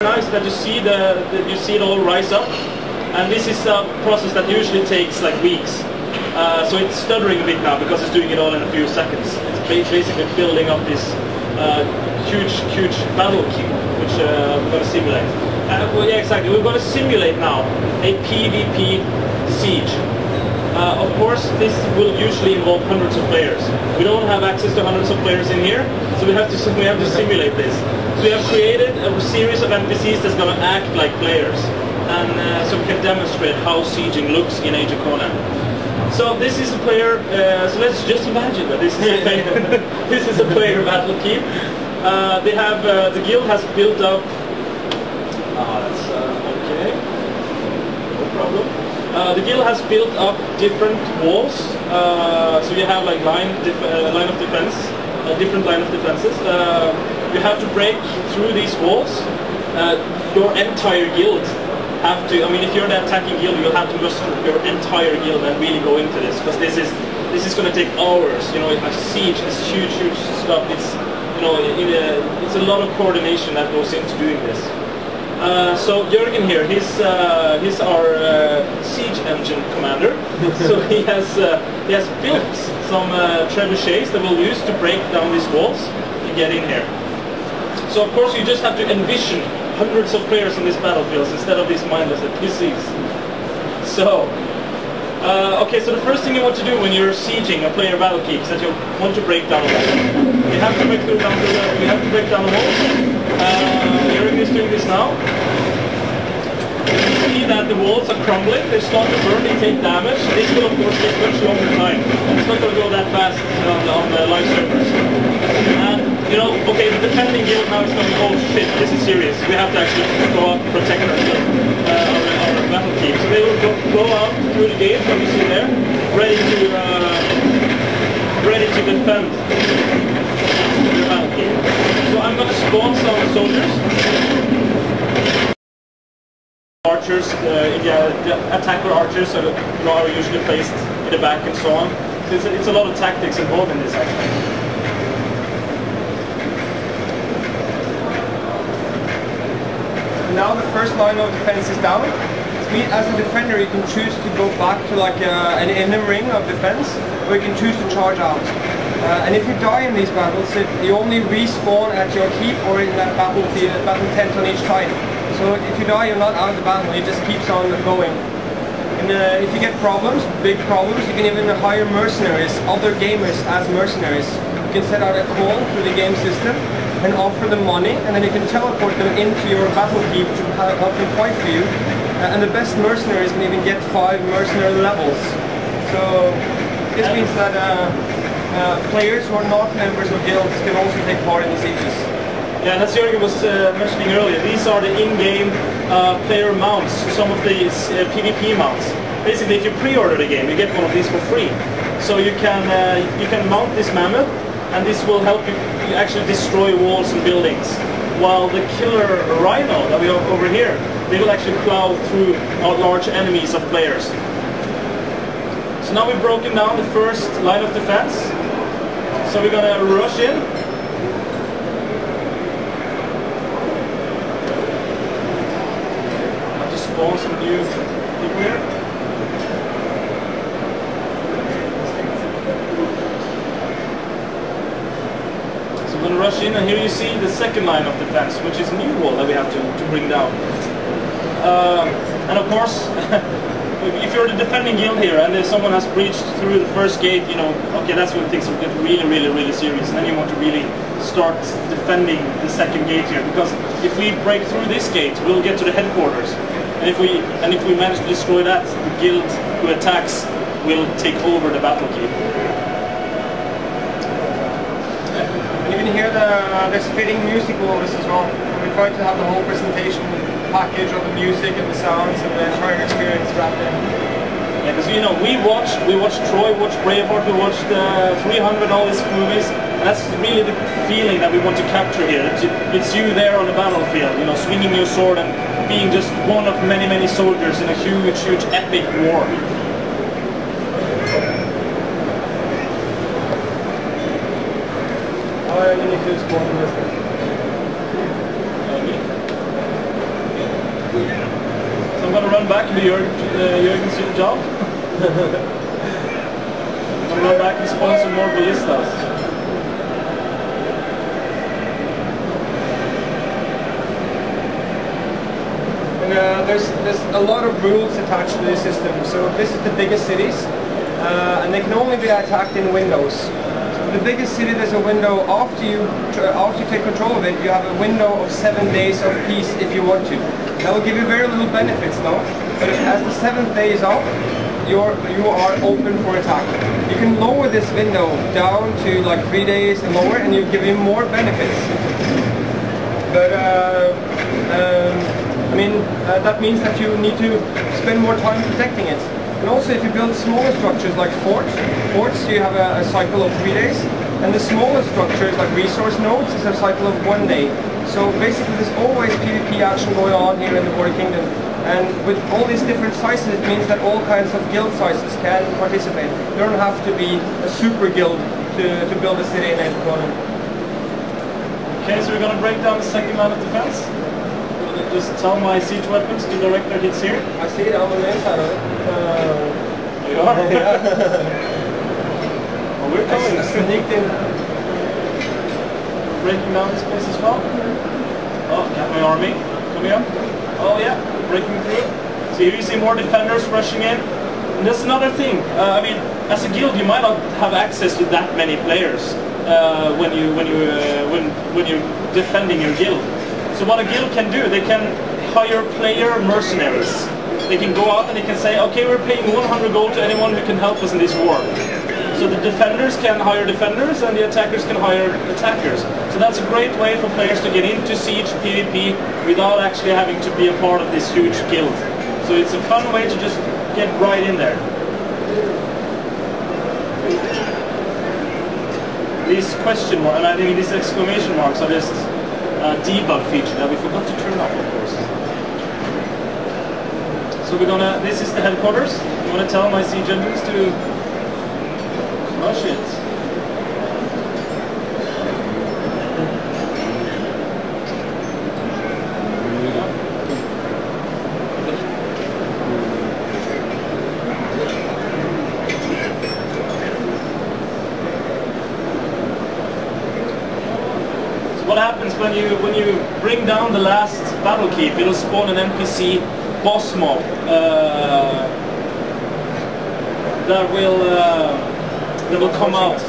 Nice that you see it all rise up, and this is a process that usually takes like weeks. So it's stuttering a bit now because it's doing it all in a few seconds. It's basically building up this huge battle queue, which we're going to simulate. Well, yeah, exactly. We're going to simulate now a PvP siege. Of course, this will usually involve hundreds of players. We don't have access to hundreds of players in here, so we have to simulate this. So we have created a series of NPCs that's going to act like players, and so we can demonstrate how sieging looks in Age of Conan. So this is a player. So let's just imagine that this is a player. This is a player battle keep. They have the guild has built up. That's okay. No problem. The guild has built up different walls, so you have like line of defense, different line of defenses. You have to break through these walls. Your entire guild have to. I mean, if you're the attacking guild, you'll have to muster your entire guild and really go into this, because this is going to take hours. You know, a siege is huge stuff. It's it's a lot of coordination that goes into doing this. So Jørgen here, he's our siege engine commander. So he has built some trebuchets that we'll use to break down these walls and get in here. So of course you just have to envision hundreds of players on these battlefields instead of these mindless NPCs. So okay, so the first thing you want to do when you're sieging a player battle keep is that you want to break down a wall. You have to break down a wall. Erling is doing this now. You see that the walls are crumbling, they start to burn, they take damage. This will of course take much longer time. It's not going to go that fast on the live servers. And you know, okay, the defending guild now is going, oh shit, this is serious. We have to actually go out and protect our guild, our battle keep. So they will go out through the gate, as you see there, ready to defend the battle keep. So I'm going to spawn some soldiers. Archers, the attacker archers are usually placed in the back and so on. So it's a lot of tactics involved in this actually. Now the first line of defense is down. As a defender, you can choose to go back to like an inner ring of defense, or you can choose to charge out. And if you die in these battles, you only respawn at your keep or in that battle tent on each side. So if you die, you're not out of the battle, it just keeps on going. And if you get problems, big problems, you can even hire mercenaries, other gamers as mercenaries. You can set out a call through the game system and offer them money, and then you can teleport them into your battle keep to help them fight for you. And the best mercenaries can even get 5 mercenary levels. So this means that players who are not members of guilds can also take part in the sieges. Yeah, and as Jørgen was mentioning earlier, these are the in-game player mounts, some of these PvP mounts. Basically, if you pre-order the game, you get one of these for free. So you can mount this mammoth, and this will help you actually destroy walls and buildings. While the killer rhino that we have over here, they will actually plow through large enemies of players. So now we've broken down the first line of defense. So we're gonna rush in. I'll just spawn some new people here. I'm going to rush in, and here you see the second line of defense, which is a new wall that we have to bring down. And of course, if you're the defending guild here and if someone has breached through the first gate, you know, okay, that's when things will get really serious, and then you want to really start defending the second gate here, because if we break through this gate, we'll get to the headquarters, and if we manage to destroy that, the guild who attacks will take over the battle keep. You can hear there's fitting music with all this as well. We tried to have the whole presentation package of the music and the sounds and the entire experience wrapped in. Yeah, because you know, we watched Troy, watched Braveheart, we watched 300, all these movies, and that's really the feeling that we want to capture here. It's you there on the battlefield, you know, swinging your sword and being just one of many soldiers in a huge epic war. You need to spawn this thing. run back and do Jørgen's job. I'll run back and spawn some more ballistas. There's a lot of rules attached to this system. So this is the biggest cities, and they can only be attacked in windows. So the biggest city, there's a window after you take control of it. You have a window of 7 days of peace if you want to. That will give you very little benefits now, but as the 7th day is up, you are open for attack. You can lower this window down to like 3 days and lower, and you give you more benefits. But I mean, that means that you need to spend more time protecting it. And also if you build smaller structures like forts, you have a cycle of 3 days, and the smaller structures like resource nodes is a cycle of 1 day. So basically there's always PvP action going on here in the Border Kingdom. And with all these different sizes, it means that all kinds of guild sizes can participate. You don't have to be a super guild to build a city in Age of Conan. Okay, so we're going to break down the second line of defense. Just tell my siege weapons to direct their hits here. I see it on the inside of it. You are? Yeah. Well, we're coming. Sneaked in. Breaking down this place as well. Oh, got my army coming up. Oh yeah, breaking through. So here you see more defenders rushing in. And that's another thing. I mean, as a guild, you might not have access to that many players when you're defending your guild. So what a guild can do, they can hire player mercenaries. They can go out and they can say, okay, we're paying 100 gold to anyone who can help us in this war. So the defenders can hire defenders and the attackers can hire attackers. So that's a great way for players to get into Siege PvP without actually having to be a part of this huge guild. So it's a fun way to just get right in there. These question marks, and I think these exclamation marks are just debug feature that we forgot to turn off, of course. So this is the headquarters. I'm gonna tell my siege engines to crush it. What happens when you bring down the last battle keep? It'll spawn an NPC boss mob that will come out.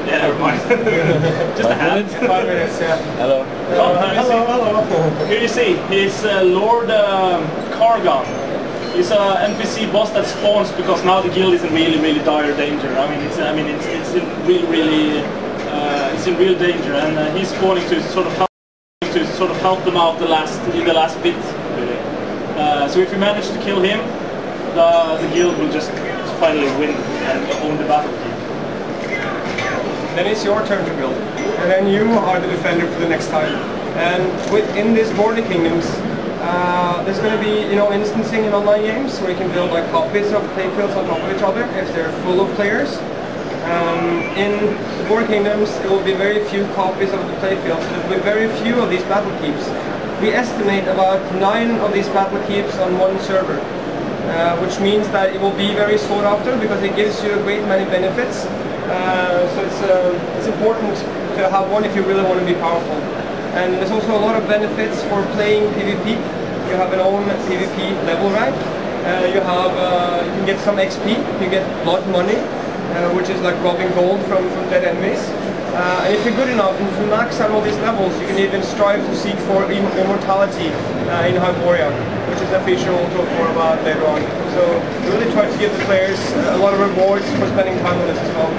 Yeah, never mind. Just a hand. 5 minutes, yeah. Hello. Oh, hello. Here you see, he's Lord Kargan. He's an NPC boss that spawns because now the guild is in really dire danger. It's in real danger, and he's spawning to sort of help them out in the last bit, really. So if you manage to kill him, the guild will just finally win and own the battle keep. Then it's your turn to build, and then you are the defender for the next time. And within these Border Kingdoms, there's going to be instancing in online games where you can build like copies of playfields on top of each other if they're full of players. In the Border Kingdoms, there will be very few copies of the playfields. There will be very few of these battle keeps. We estimate about 9 of these battle keeps on one server, which means that it will be very sought after because it gives you a great many benefits. So it's important to have one if you really want to be powerful. And there's also a lot of benefits for playing PvP. You have an own PvP level rank. You can get some XP. You get blood money. Which is like robbing gold from dead enemies. And if you're good enough, and if you max out all these levels, you can even strive to seek for immortality in Hyboria, which is a feature we'll talk more about later on. So we really try to give the players a lot of rewards for spending time with us as well.